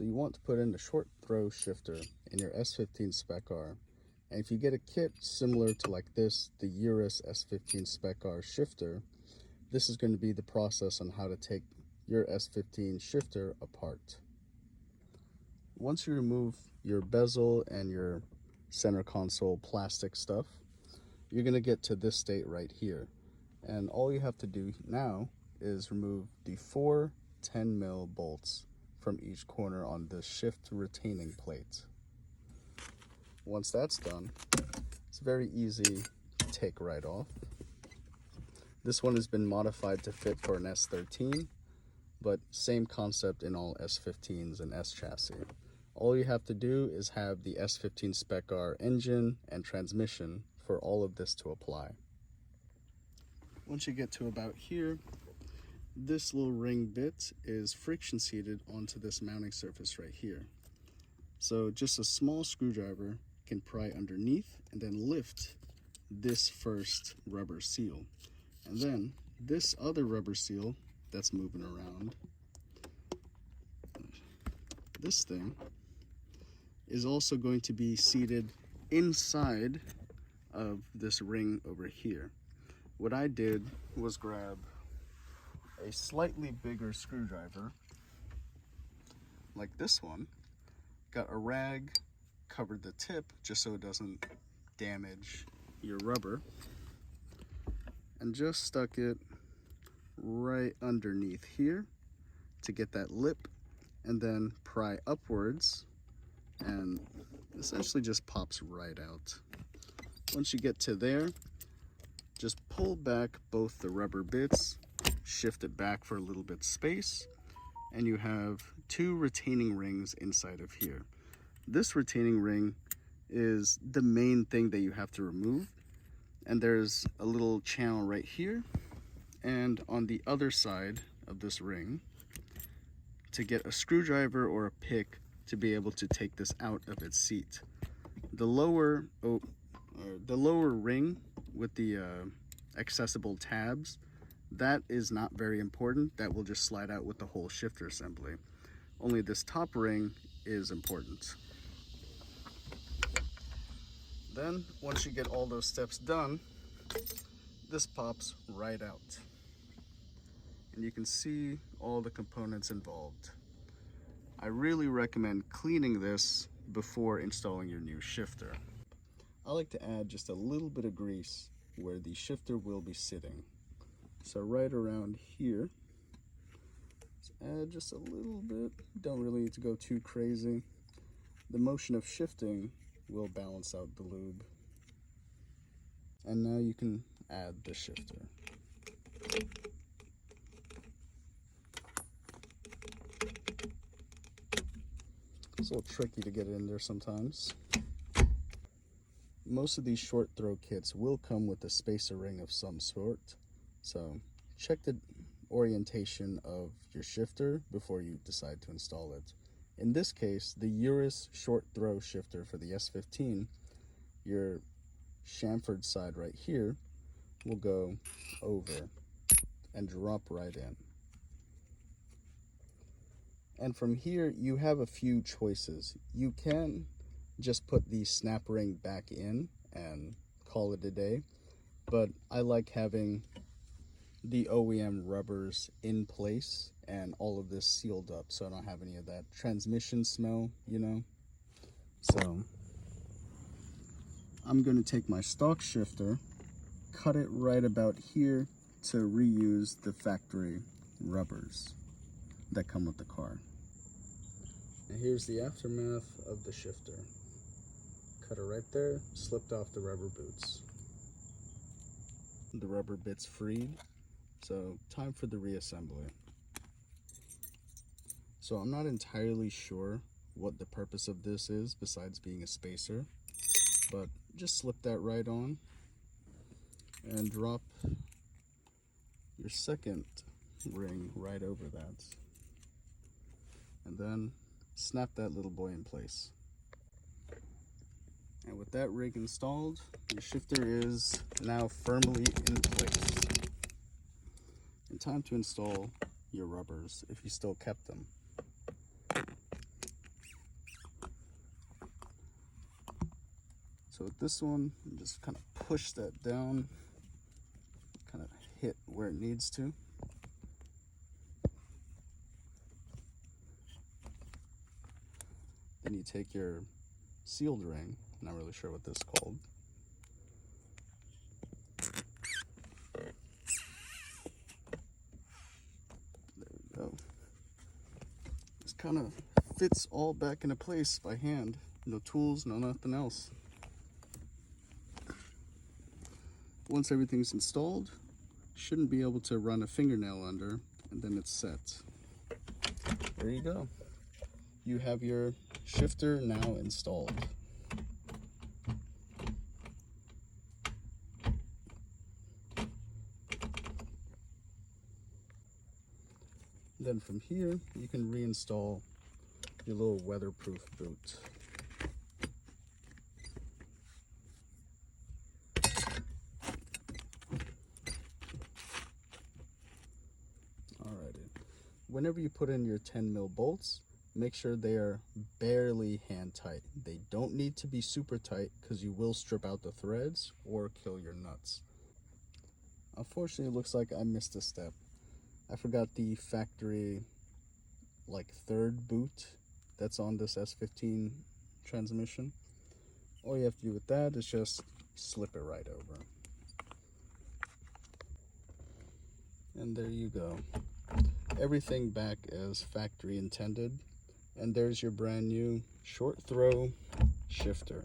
So you want to put in a short throw shifter in your S15 Spec R. And if you get a kit similar to like this, the Uras S15 Spec R shifter, this is going to be the process on how to take your S15 shifter apart. Once you remove your bezel and your center console plastic stuff, you're going to get to this state right here. And all you have to do now is remove the 4 10mm bolts from each corner on this shift retaining plate. Once that's done, it's very easy to take right off. This one has been modified to fit for an S13, but same concept in all S15s and S chassis. All you have to do is have the S15 Spec R engine and transmission for all of this to apply. Once you get to about here, this little ring bit is friction seated onto this mounting surface right here. So just a small screwdriver can pry underneath and then lift this first rubber seal. And then this other rubber seal that's moving around, this thing is also going to be seated inside of this ring over here. What I did was grab a slightly bigger screwdriver, like this one, got a rag, covered the tip just so it doesn't damage your rubber, and just stuck it right underneath here to get that lip, and then pry upwards and essentially just pops right out. Once you get to there, just pull back both the rubber bits, shift it back for a little bit space, and you have 2 retaining rings inside of here. This retaining ring is the main thing that you have to remove, and there's a little channel right here and on the other side of this ring to get a screwdriver or a pick to be able to take this out of its seat. The lower ring with the accessible tabs, that is not very important. That will just slide out with the whole shifter assembly. Only this top ring is important. Then once you get all those steps done, this pops right out. And you can see all the components involved. I really recommend cleaning this before installing your new shifter. I like to add just a little bit of grease where the shifter will be sitting. So right around here, let's add just a little bit. Don't really need to go too crazy. The motion of shifting will balance out the lube. And now you can add the shifter. It's a little tricky to get it in there sometimes. Most of these short throw kits will come with a spacer ring of some sort, so check the orientation of your shifter before you decide to install it. In this case, the Uras short throw shifter for the S15, your chamfered side right here will go over and drop right in. And from here, you have a few choices. You can just put the snap ring back in and call it a day, but I like having the OEM rubbers in place and all of this sealed up so I don't have any of that transmission smell, you know. So I'm going to take my stock shifter, cut it right about here to reuse the factory rubbers that come with the car. And here's the aftermath of the shifter. Cut it right there, slipped off the rubber boots. The rubber bit's freed, so time for the reassembly. So I'm not entirely sure what the purpose of this is besides being a spacer, but just slip that right on and drop your second ring right over that. And then snap that little boy in place. And with that rig installed, your shifter is now firmly in place. And time to install your rubbers if you still kept them. So with this one, you just kind of push that down, kind of hit where it needs to. Then you take your sealed ring, not really sure what this is called. There we go. This kind of fits all back into place by hand. No tools, no nothing else. Once everything's installed, shouldn't be able to run a fingernail under, and then it's set. There you go. You have your shifter now installed. Then from here, you can reinstall your little weatherproof boot. Alrighty. Whenever you put in your 10mm bolts, make sure they are barely hand tight. They don't need to be super tight because you will strip out the threads or kill your nuts. Unfortunately, it looks like I missed a step. I forgot the factory third boot that's on this S15 transmission. All you have to do with that is just slip it right over. And there you go. Everything back as factory intended. And there's your brand new short throw shifter.